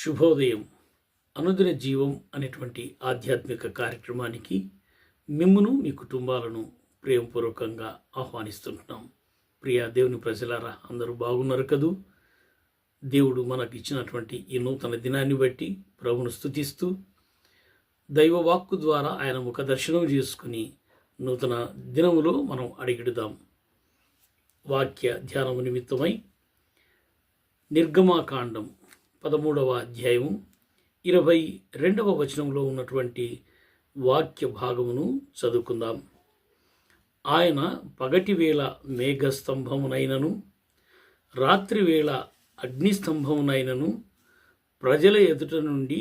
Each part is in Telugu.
శుభోదయం. అనుదిన జీవం అనేటువంటి ఆధ్యాత్మిక కార్యక్రమానికి మిమ్మును మీ కుటుంబాలను ప్రేమపూర్వకంగా ఆహ్వానిస్తుంటున్నాం. ప్రియ దేవుని ప్రజలారా, అందరూ బాగున్నారు కదూ? దేవుడు మనకు ఇచ్చినటువంటి ఈ నూతన దినాన్ని బట్టి ప్రభువును స్తుతిస్తూ దైవవాక్కు ద్వారా ఆయన ముఖ దర్శనం చేసుకుని నూతన దినములో మనం అడిగిడుదాం. వాక్య ధ్యానము నిమిత్తమై నిర్గమాకాండం 13వ అధ్యాయము 22వ వచనంలో ఉన్నటువంటి వాక్య భాగమును చదువుకుందాం. ఆయన పగటివేళ మేఘస్తంభమునైనను రాత్రివేళ అగ్నిస్తంభమునైనను ప్రజల ఎదుట నుండి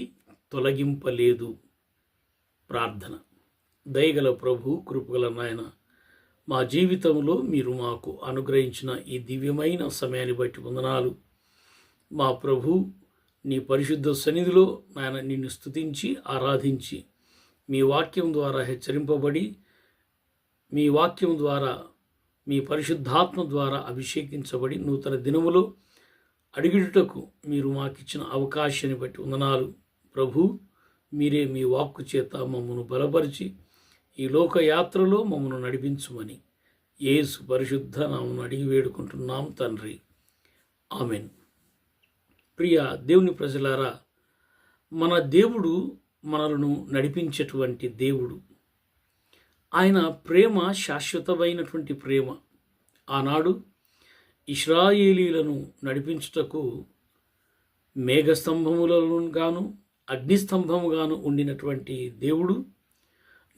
తొలగింపలేదు. ప్రార్థన. దయగల ప్రభు, కృపగల నాయన, మా జీవితంలో మీరు మాకు అనుగ్రహించిన ఈ దివ్యమైన సమయాన్ని బట్టి వందనాలు. మా ప్రభు, నీ పరిశుద్ధ సన్నిధిలో నాయన నిన్ను స్తుతించి ఆరాధించి మీ వాక్యం ద్వారా హెచ్చరింపబడి మీ వాక్యం ద్వారా మీ పరిశుద్ధాత్మ ద్వారా అభిషేకించబడి నూతన దినములో అడిగిడుటకు మీరు మాకిచ్చిన అవకాశాన్ని బట్టి వందనాలు. ప్రభు, మీరే మీ వాక్కు చేత మమ్మను బలపరిచి ఈ లోకయాత్రలో మమ్మను నడిపించుమని యేసు పరిశుద్ధ నామమున అడిగి వేడుకుంటున్నాం తండ్రి. ఆమెన్. ప్రియ దేవుని ప్రజలారా, మన దేవుడు మనలను నడిపించేటువంటి దేవుడు. ఆయన ప్రేమ శాశ్వతమైనటువంటి ప్రేమ. ఆనాడు ఇశ్రాయేలీలను నడిపించుటకు మేఘస్తంభములను గాను అగ్నిస్తంభముగాను ఉండినటువంటి దేవుడు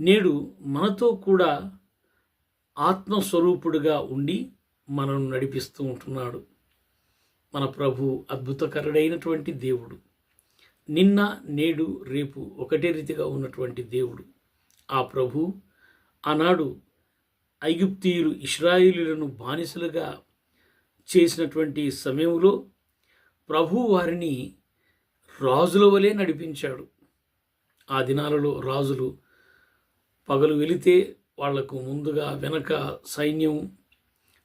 నేడు మనతో కూడా ఆత్మస్వరూపుడుగా ఉండి మనను నడిపిస్తూ ఉంటున్నాడు. మన ప్రభు అద్భుతకరుడైనటువంటి దేవుడు. నిన్న నేడు రేపు ఒకటే రీతిగా ఉన్నటువంటి దేవుడు. ఆ ప్రభు ఆనాడు ఐగుప్తీయులు ఇశ్రాయేలీయులను బానిసలుగా చేసినటువంటి సమయంలో ప్రభు వారిని రాజుల వలె నడిపించాడు. ఆ దినాలలో రాజులు పగలు వెళితే వాళ్లకు ముందుగా వెనక సైన్యం,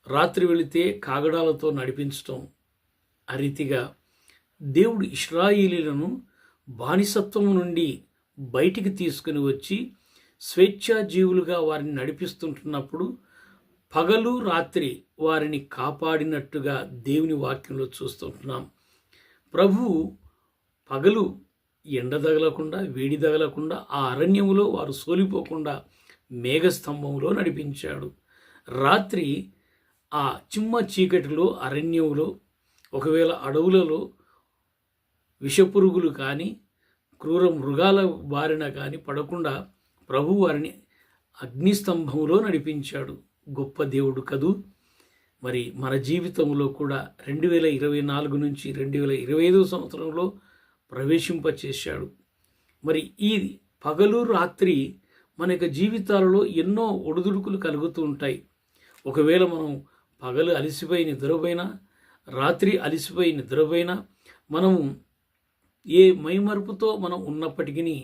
రాత్రి వెళితే కాగడాలతో నడిపించటం. ఆ రీతిగా దేవుడు ఇశ్రాయేలీయులను బానిసత్వము నుండి బయటికి తీసుకుని వచ్చి స్వేచ్ఛాజీవులుగా వారిని నడిపిస్తుంటున్నప్పుడు పగలు రాత్రి వారిని కాపాడినట్టుగా దేవుని వాక్యంలో చూస్తుంటున్నాం. ప్రభువు పగలు ఎండ తగలకుండా, వేడి తగలకుండా ఆ అరణ్యములో వారు సోలిపోకుండా మేఘస్తంభంలో నడిపించాడు. రాత్రి ఆ చిమ్మ చీకటిలో అరణ్యములో, ఒకవేళ అడవులలో విషపురుగులు కానీ క్రూర మృగాల బారిన కానీ పడకుండా ప్రభు వారిని అగ్నిస్తంభంలో నడిపించాడు. గొప్ప దేవుడు కదూ. మరి మన జీవితంలో కూడా 2024 నుంచి 2025 సంవత్సరంలో ప్రవేశింపచేశాడు. మరి ఈ పగలు రాత్రి మన యొక్క జీవితాలలో ఎన్నో ఒడిదుడుకులు కలుగుతూ ఉంటాయి. ఒకవేళ మనం పగలు అలసిపోయి నిద్రపోయినా, రాత్రి అలసిపోయి నిద్రపోయినా, మనము ఏ మైమరుపుతో మనం ఉన్నప్పటికీ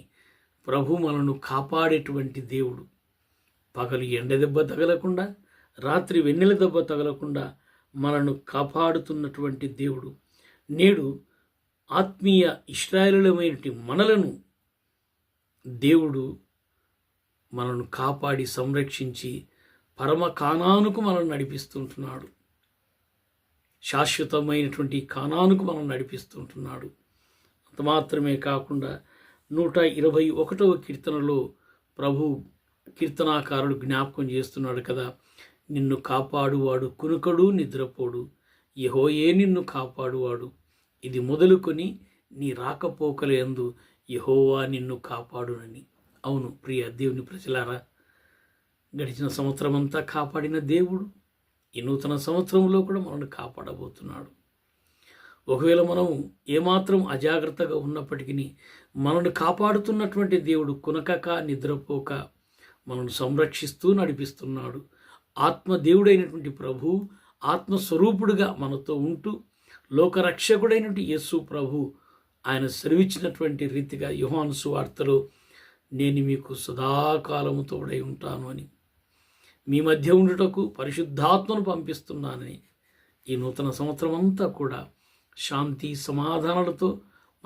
ప్రభు మనను కాపాడేటువంటి దేవుడు. పగలు ఎండ దెబ్బ తగలకుండా, రాత్రి వెన్నెల దెబ్బ తగలకుండా మనను కాపాడుతున్నటువంటి దేవుడు. నేడు ఆత్మీయ ఇశ్రాయేలులమైనటువంటి మనలను దేవుడు మనను కాపాడి సంరక్షించి పరమ కానానుకు మనల్ని నడిపిస్తుంటున్నాడు. శాశ్వతమైనటువంటి కానానుకు మనం నడిపిస్తుంటున్నాడు. అంత మాత్రమే కాకుండా 121వ కీర్తనలో ప్రభు కీర్తనాకారుడు జ్ఞాపకం చేస్తున్నాడు కదా, నిన్ను కాపాడువాడు కునుకడు నిద్రపోడు, యెహోవా నిన్ను కాపాడువాడు, ఇది మొదలుకొని నీ రాకపోకలందు యెహోవా నిన్ను కాపాడునని. అవును ప్రియ దేవుని ప్రజలారా, గడిచిన సంవత్సరం అంతా కాపాడిన దేవుడు ఈ నూతన సంవత్సరంలో కూడా మనల్ని కాపాడబోతున్నాడు. ఒకవేళ మనం ఏమాత్రం అజాగ్రత్తగా ఉన్నప్పటికీ మనల్ని కాపాడుతున్నటువంటి దేవుడు కునకక నిద్రపోక మనల్ని సంరక్షిస్తూ నడిపిస్తున్నాడు. ఆత్మదేవుడైనటువంటి ప్రభు ఆత్మస్వరూపుడుగా మనతో ఉంటూ లోకరక్షకుడైనటువంటి యేసు ప్రభు ఆయన సెలవిచ్చినటువంటి రీతిగా యోహాను సువార్తలో నేను మీకు సదాకాలము తోడై ఉంటాను అని, మీ మధ్య ఉండుటకు పరిశుద్ధాత్మను పంపిస్తున్నానని, ఈ నూతన సంవత్సరం అంతా కూడా శాంతి సమాధానాలతో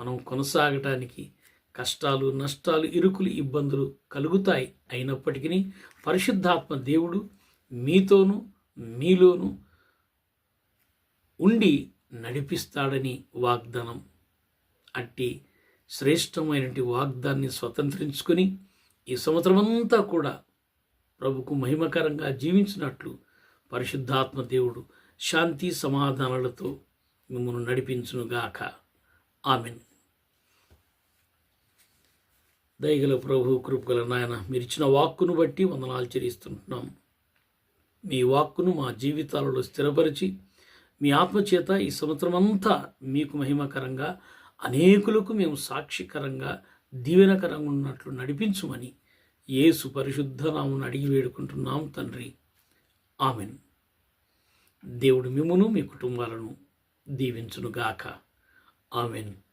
మనం కొనసాగటానికి కష్టాలు, నష్టాలు, ఇరుకులు, ఇబ్బందులు కలుగుతాయి. అయినప్పటికీ పరిశుద్ధాత్మ దేవుడు మీతోనూ మీలోనూ ఉండి నడిపిస్తాడని వాగ్దానం. అట్టి శ్రేష్టమైనటువంటి వాగ్దాన్ని స్వతంత్రించుకొని ఈ సంవత్సరమంతా కూడా ప్రభుకు మహిమకరంగా జీవించినట్లు పరిశుద్ధాత్మ దేవుడు శాంతి సమాధానాలతో మిమ్మల్ని నడిపించునుగాక. ఆమెన్. దయగల ప్రభు, కృపగల నాయన, మీరు ఇచ్చిన వాక్కును బట్టి వందనాలు చెల్లిస్తుంటున్నాం. మీ వాక్కును మా జీవితాలలో స్థిరపరిచి మీ ఆత్మచేత ఈ సంవత్సరం అంతా మీకు మహిమకరంగా అనేకులకు మేము సాక్షికరంగా దీవెనకరంగా ఉన్నట్లు నడిపించుమని యేసు పరిశుద్ధ నామమున అడిగి వేడుకుంటున్నాం తండ్రి. ఆమెన్. దేవుడు మిమ్మును మీ కుటుంబాలను దీవించునుగాక. ఆమెన్.